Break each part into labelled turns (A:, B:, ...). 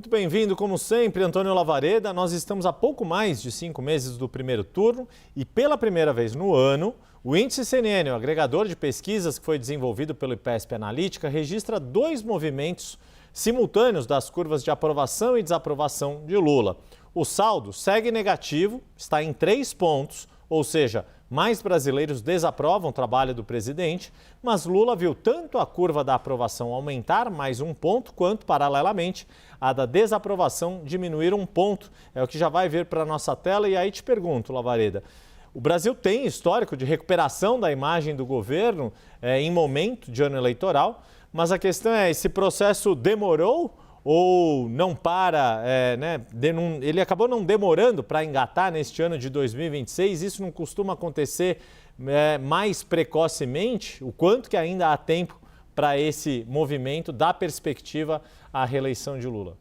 A: Muito bem-vindo, como sempre, Antônio Lavareda. Nós estamos a pouco mais de 5 meses do primeiro turno e, pela primeira vez no ano, o Índice CNN, o agregador de pesquisas que foi desenvolvido pelo IPESP Analítica, registra 2 movimentos simultâneos das curvas de aprovação e desaprovação de Lula. O saldo segue negativo, está em 3 pontos, ou seja, mais brasileiros desaprovam o trabalho do presidente, mas Lula viu tanto a curva da aprovação aumentar mais 1 ponto, quanto, paralelamente, a da desaprovação diminuir 1 ponto. É o que já vai vir para a nossa tela. E aí te pergunto, Lavareda, o Brasil tem histórico de recuperação da imagem do governo em momento de ano eleitoral, mas a questão é, esse processo demorou ou não para, ele acabou não demorando para engatar neste ano de 2026? Isso não costuma acontecer mais precocemente? O quanto que ainda há tempo para esse movimento dar perspectiva à reeleição de Lula?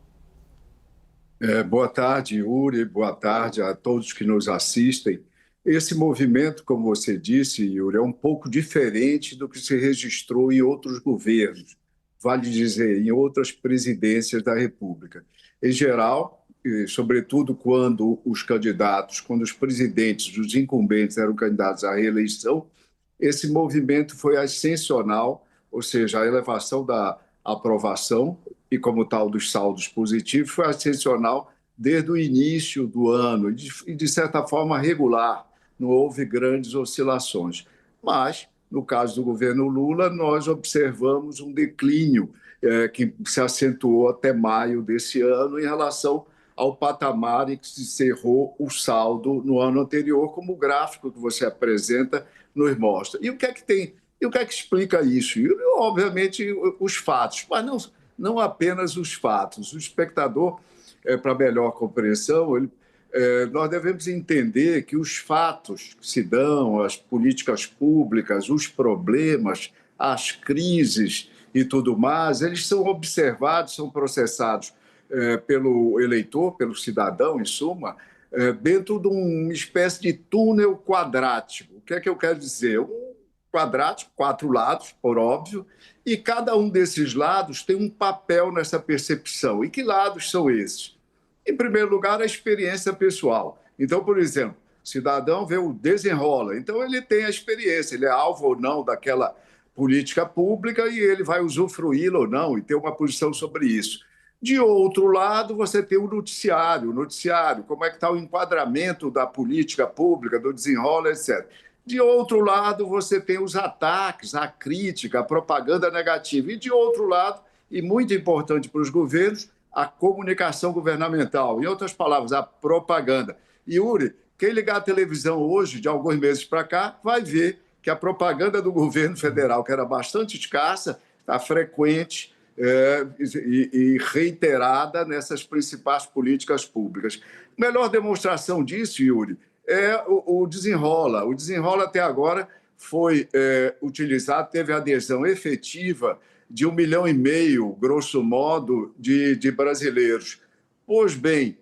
B: Boa tarde, Yuri. Boa tarde a todos que nos assistem. Esse movimento, como você disse, Yuri, é um pouco diferente do que se registrou em outros governos, vale dizer, em outras presidências da República. Em geral, e sobretudo quando os presidentes, os incumbentes eram candidatos à reeleição, esse movimento foi ascensional, ou seja, a elevação da aprovação e, como tal, dos saldos positivos, foi ascensional desde o início do ano e, de certa forma, regular, não houve grandes oscilações. Mas, no caso do governo Lula, nós observamos um declínio que se acentuou até maio desse ano em relação ao patamar em que se encerrou o saldo no ano anterior, como o gráfico que você apresenta nos mostra. E o que é que tem? E o que é que explica isso? E, obviamente, os fatos, mas não apenas os fatos. O espectador, para melhor compreensão, nós devemos entender que os fatos que se dão, as políticas públicas, os problemas, as crises e tudo mais, eles são observados, são processados pelo eleitor, pelo cidadão, em suma, dentro de uma espécie de túnel quadrático. O que é que eu quero dizer? Um quadrático, 4 lados, por óbvio, e cada um desses lados tem um papel nessa percepção. E que lados são esses? Em primeiro lugar, a experiência pessoal. Então, por exemplo, o cidadão vê o desenrola, então ele tem a experiência, ele é alvo ou não daquela política pública e ele vai usufruí-la ou não e ter uma posição sobre isso. De outro lado, você tem o noticiário, como é que está o enquadramento da política pública, do desenrola, etc. De outro lado, você tem os ataques, a crítica, a propaganda negativa. E de outro lado, e muito importante para os governos, a comunicação governamental. Em outras palavras, a propaganda. E, Yuri, quem ligar a televisão hoje, de alguns meses para cá, vai ver que a propaganda do governo federal, que era bastante escassa, está frequente e reiterada nessas principais políticas públicas. Melhor demonstração disso, Yuri, é o Desenrola. O Desenrola, até agora, foi utilizado, teve adesão efetiva de 1,5 milhão, grosso modo, de brasileiros. Pois bem,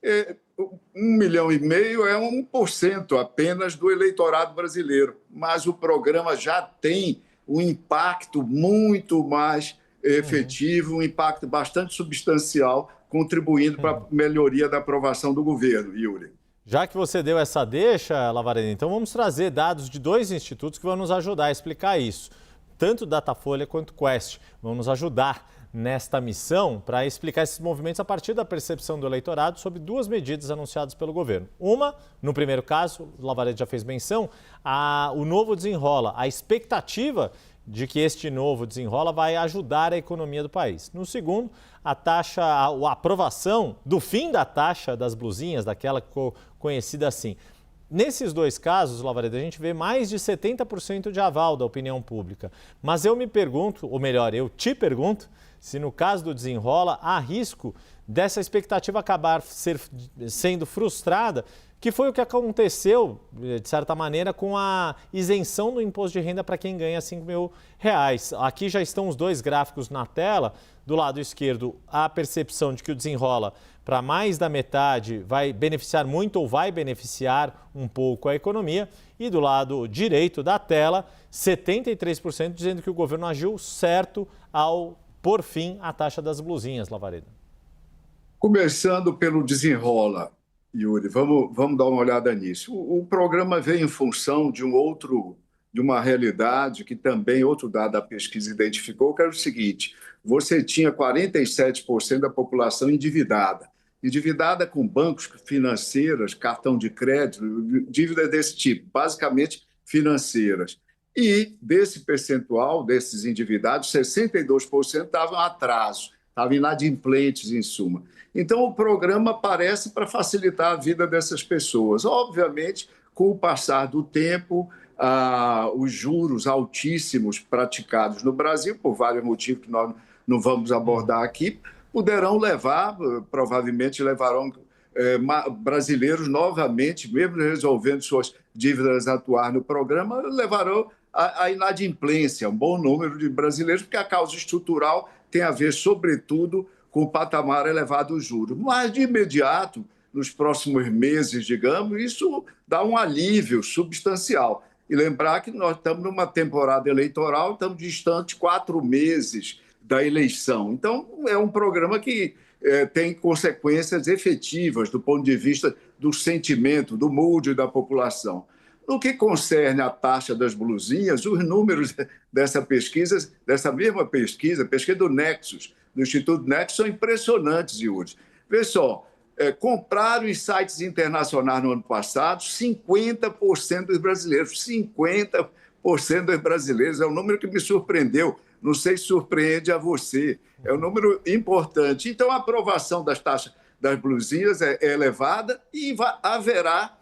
B: 1,5 milhão é 1% apenas do eleitorado brasileiro, mas o programa já tem um impacto muito mais efetivo, um impacto bastante substancial, contribuindo para a melhoria da aprovação do governo, Yuri.
A: Já que você deu essa deixa, Lavareda, então vamos trazer dados de 2 institutos que vão nos ajudar a explicar isso. Tanto Datafolha quanto Quest vão nos ajudar nesta missão para explicar esses movimentos a partir da percepção do eleitorado sobre 2 medidas anunciadas pelo governo. Uma, no primeiro caso, o Lavareda já fez menção, o novo desenrola, a expectativa de que este novo desenrola vai ajudar a economia do país. No segundo, a aprovação do fim da taxa das blusinhas, daquela que ficou conhecida assim. Nesses 2 casos, Lavareda, a gente vê mais de 70% de aval da opinião pública. Mas eu me pergunto, ou melhor, eu te pergunto, se no caso do desenrola há risco dessa expectativa acabar sendo frustrada, que foi o que aconteceu, de certa maneira, com a isenção do imposto de renda para quem ganha R$5.000. Aqui já estão os 2 gráficos na tela. Do lado esquerdo, a percepção de que o desenrola para mais da metade vai beneficiar muito ou vai beneficiar um pouco a economia. E do lado direito da tela, 73% dizendo que o governo agiu certo ao pôr fim à taxa das blusinhas, Lavareda.
B: Começando pelo desenrola, Yuri, vamos dar uma olhada nisso. O programa vem em função de uma realidade que também outro dado da pesquisa identificou, que era o seguinte: você tinha 47% da população endividada com bancos financeiras, cartão de crédito, dívidas desse tipo, basicamente financeiras. E desse percentual, desses endividados, 62% estavam em atraso, estavam inadimplentes, em suma. Então, o programa aparece para facilitar a vida dessas pessoas. Obviamente, com o passar do tempo, os juros altíssimos praticados no Brasil, por vários motivos que nós não vamos abordar aqui, poderão levar, provavelmente levarão brasileiros novamente, mesmo resolvendo suas dívidas atuar no programa, levarão à inadimplência, um bom número de brasileiros, porque a causa estrutural tem a ver, sobretudo, com o patamar elevado dos juros. Mas, de imediato, nos próximos meses, digamos, isso dá um alívio substancial. E lembrar que nós estamos numa temporada eleitoral, estamos distantes 4 meses da eleição. Então, é um programa que tem consequências efetivas do ponto de vista do sentimento, do mood da população. No que concerne à taxa das blusinhas, os números dessa mesma pesquisa do Nexus, do Instituto Nexus, são impressionantes, Yuri. Vê só, compraram em sites internacionais no ano passado 50% dos brasileiros. 50% dos brasileiros, é um número que me surpreendeu. Não sei se surpreende a você. É um número importante. Então, a aprovação das taxas das blusinhas é elevada e haverá,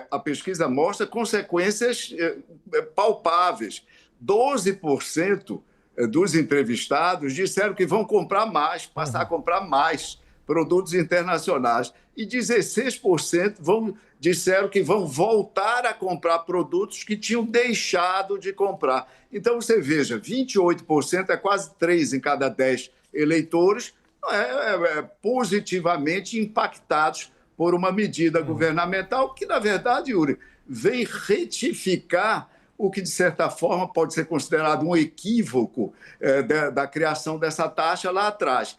B: a pesquisa mostra, consequências palpáveis. 12% dos entrevistados disseram que vão comprar mais, passar a comprar mais produtos internacionais. E 16% disseram que vão voltar a comprar produtos que tinham deixado de comprar. Então, você veja, 28%, é quase 3 em cada 10 eleitores, positivamente impactados por uma medida governamental que, na verdade, Yuri, vem retificar o que, de certa forma, pode ser considerado um equívoco da criação dessa taxa lá atrás.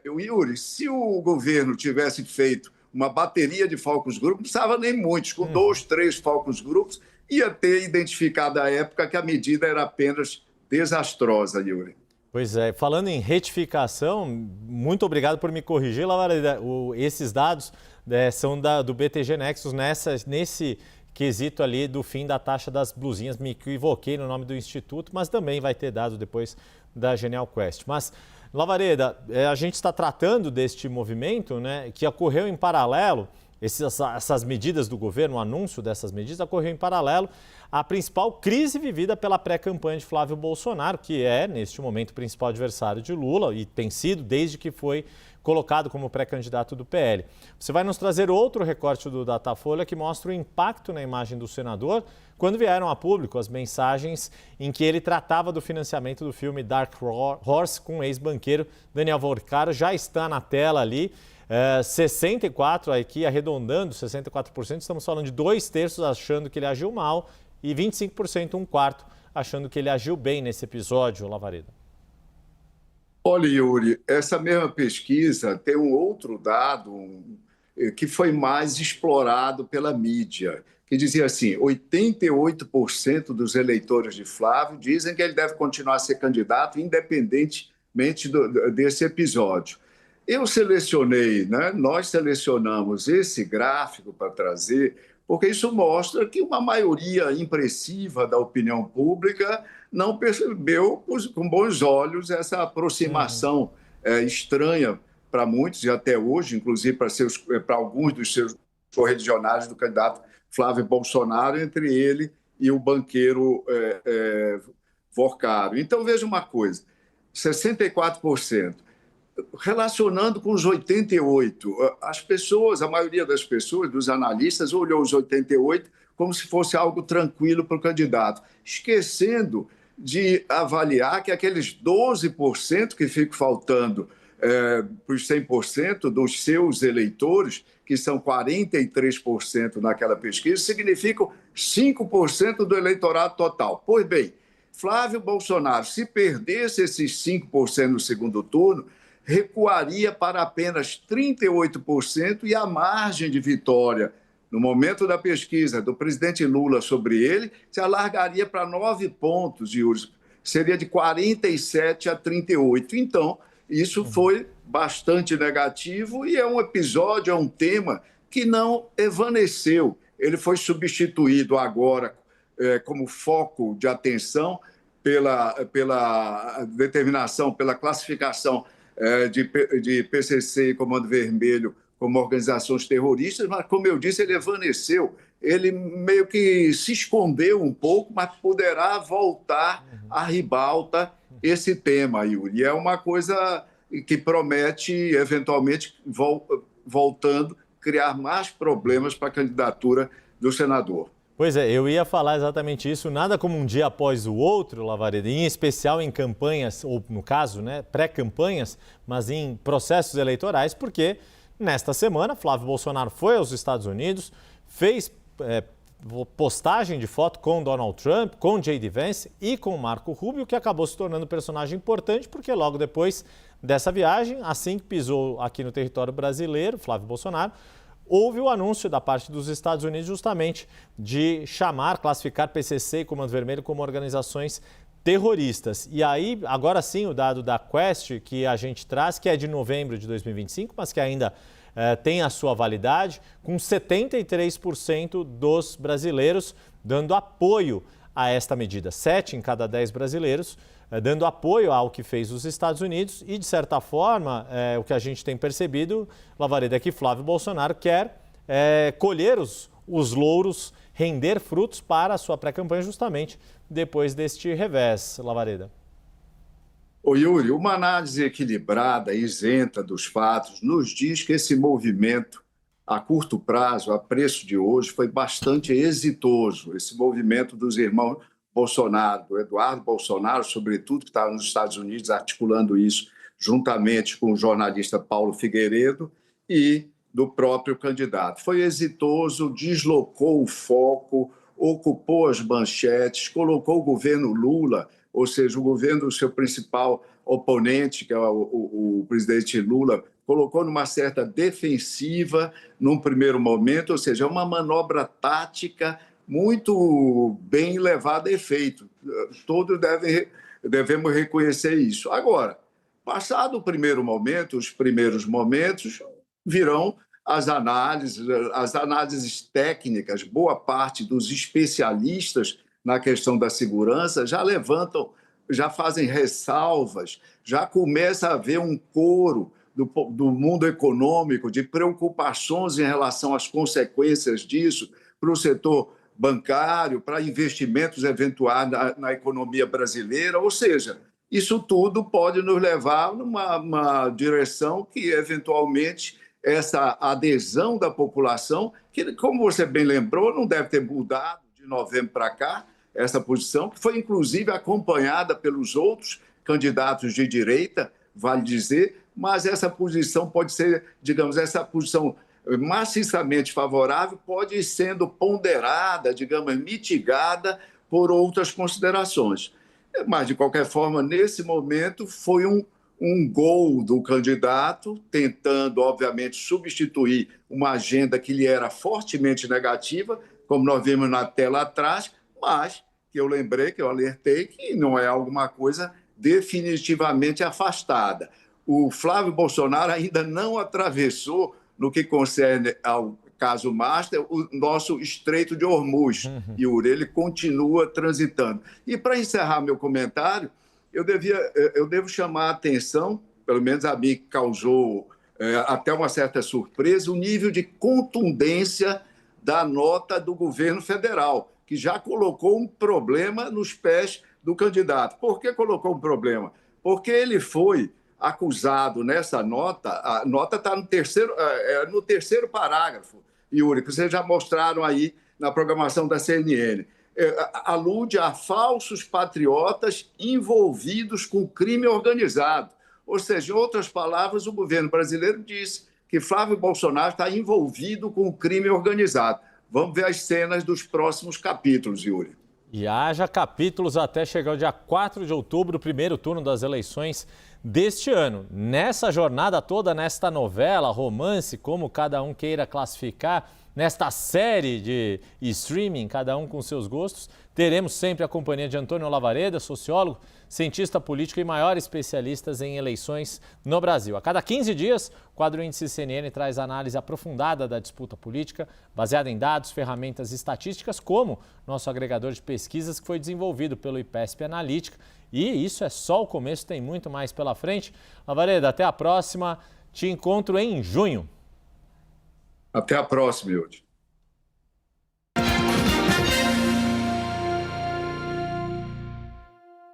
B: Yuri, se o governo tivesse feito uma bateria de focus group, não precisava nem muitos, com 2, 3 focus groups, ia ter identificado à época que a medida era apenas desastrosa, Yuri.
A: Pois é, falando em retificação, muito obrigado por me corrigir, Lavareda. Esses dados são do BTG Nexus nesse quesito ali do fim da taxa das blusinhas. Me equivoquei no nome do instituto, mas também vai ter dados depois da Genial Quest. Mas, Lavareda, a gente está tratando deste movimento, né, que ocorreu em paralelo, essas medidas do governo, o anúncio dessas medidas ocorreu em paralelo à principal crise vivida pela pré-campanha de Flávio Bolsonaro, que é, neste momento, o principal adversário de Lula e tem sido desde que foi colocado como pré-candidato do PL. Você vai nos trazer outro recorte do Datafolha que mostra o impacto na imagem do senador quando vieram a público as mensagens em que ele tratava do financiamento do filme Dark Horse com o ex-banqueiro Daniel Vorcaro. Já está na tela ali. 64% aqui, arredondando, 64%, estamos falando de 2/3 achando que ele agiu mal e 25%, 1/4, achando que ele agiu bem nesse episódio, Lavareda.
B: Olha, Yuri, essa mesma pesquisa tem um outro dado que foi mais explorado pela mídia, que dizia assim, 88% dos eleitores de Flávio dizem que ele deve continuar a ser candidato independentemente desse episódio. Eu selecionei, né? Nós selecionamos esse gráfico para trazer, porque isso mostra que uma maioria impressiva da opinião pública não percebeu com bons olhos essa aproximação estranha para muitos, e até hoje, inclusive para alguns dos seus correligionários do candidato Flávio Bolsonaro, entre ele e o banqueiro Vorcaro. Então, veja uma coisa, 64%. Relacionando com os 88%, as pessoas, a maioria das pessoas, dos analistas, olhou os 88% como se fosse algo tranquilo para o candidato, esquecendo de avaliar que aqueles 12% que ficam faltando para os 100% dos seus eleitores, que são 43% naquela pesquisa, significam 5% do eleitorado total. Pois bem, Flávio Bolsonaro, se perdesse esses 5% no segundo turno, recuaria para apenas 38% e a margem de vitória no momento da pesquisa do presidente Lula sobre ele se alargaria para 9 pontos, Yuri. Seria de 47 a 38. Então, isso foi bastante negativo e é um episódio, é um tema que não evaneceu. Ele foi substituído agora como foco de atenção pela determinação, pela classificação de PCC e Comando Vermelho como organizações terroristas, mas, como eu disse, ele evaneceu. Ele meio que se escondeu um pouco, mas poderá voltar à ribalta esse tema, Yuri. E é uma coisa que promete, eventualmente, voltando, criar mais problemas para a candidatura do senador.
A: Pois é, eu ia falar exatamente isso. Nada como um dia após o outro, Lavareda, em especial em campanhas, ou no caso, né, pré-campanhas, mas em processos eleitorais, porque nesta semana Flávio Bolsonaro foi aos Estados Unidos, fez postagem de foto com Donald Trump, com J.D. Vance e com Marco Rubio, que acabou se tornando um personagem importante, porque logo depois dessa viagem, assim que pisou aqui no território brasileiro, Flávio Bolsonaro, houve o anúncio da parte dos Estados Unidos justamente de classificar PCC e Comando Vermelho como organizações terroristas. E aí, agora sim, o dado da Quest que a gente traz, que é de novembro de 2025, mas que ainda tem a sua validade, com 73% dos brasileiros dando apoio a esta medida. 7 em cada 10 brasileiros dando apoio ao que fez os Estados Unidos e, de certa forma, o que a gente tem percebido, Lavareda, é que Flávio Bolsonaro quer colher os louros, render frutos para a sua pré-campanha justamente depois deste revés, Lavareda.
B: Ô Yuri, uma análise equilibrada, isenta dos fatos, nos diz que esse movimento, a curto prazo, a preço de hoje, foi bastante exitoso. Esse movimento dos irmãos Bolsonaro, do Eduardo Bolsonaro, sobretudo, que estava nos Estados Unidos articulando isso juntamente com o jornalista Paulo Figueiredo e do próprio candidato. Foi exitoso, deslocou o foco, ocupou as manchetes, colocou o governo Lula, ou seja, o governo do seu principal oponente, que é o presidente Lula, colocou numa certa defensiva num primeiro momento, ou seja, uma manobra tática muito bem levada a efeito. Todos devemos reconhecer isso. Agora, passado o primeiro momento, os primeiros momentos, virão as análises técnicas. Boa parte dos especialistas na questão da segurança já levantam, já fazem ressalvas, já começa a haver um coro do mundo econômico de preocupações em relação às consequências disso para o setor bancário, para investimentos eventuais na economia brasileira. Ou seja, isso tudo pode nos levar numa direção que, eventualmente, essa adesão da população, que, como você bem lembrou, não deve ter mudado de novembro para cá, essa posição, que foi, inclusive, acompanhada pelos outros candidatos de direita, vale dizer, mas essa posição pode ser, digamos, essa posição maciçamente favorável pode ir sendo ponderada, digamos, mitigada por outras considerações. Mas, de qualquer forma, nesse momento, foi um gol do candidato, tentando, obviamente, substituir uma agenda que lhe era fortemente negativa, como nós vimos na tela atrás, mas que eu lembrei, que eu alertei, que não é alguma coisa definitivamente afastada. O Flávio Bolsonaro ainda não atravessou, no que concerne ao caso Master, o nosso Estreito de Hormuz. Yuri, ele continua transitando. E, para encerrar meu comentário, eu devo chamar a atenção, pelo menos a mim causou até uma certa surpresa, o nível de contundência da nota do governo federal, que já colocou um problema nos pés do candidato. Por que colocou um problema? Porque ele foi acusado nessa nota, a nota está no terceiro parágrafo, Yuri, que vocês já mostraram aí na programação da CNN. Alude a falsos patriotas envolvidos com crime organizado. Ou seja, em outras palavras, o governo brasileiro diz que Flávio Bolsonaro está envolvido com o crime organizado. Vamos ver as cenas dos próximos capítulos, Yuri.
A: E haja capítulos até chegar o dia 4 de outubro, o primeiro turno das eleições deste ano. Nessa jornada toda, nesta novela, romance, como cada um queira classificar, nesta série de streaming, cada um com seus gostos, teremos sempre a companhia de Antônio Lavareda, sociólogo, cientista político e maior especialista em eleições no Brasil. A cada 15 dias, o quadro Índice CNN traz análise aprofundada da disputa política, baseada em dados, ferramentas e estatísticas, como nosso agregador de pesquisas que foi desenvolvido pelo IPESP Analítica. E isso é só o começo, tem muito mais pela frente. Lavareda, até a próxima. Te encontro em junho.
B: Até a próxima, Yuri.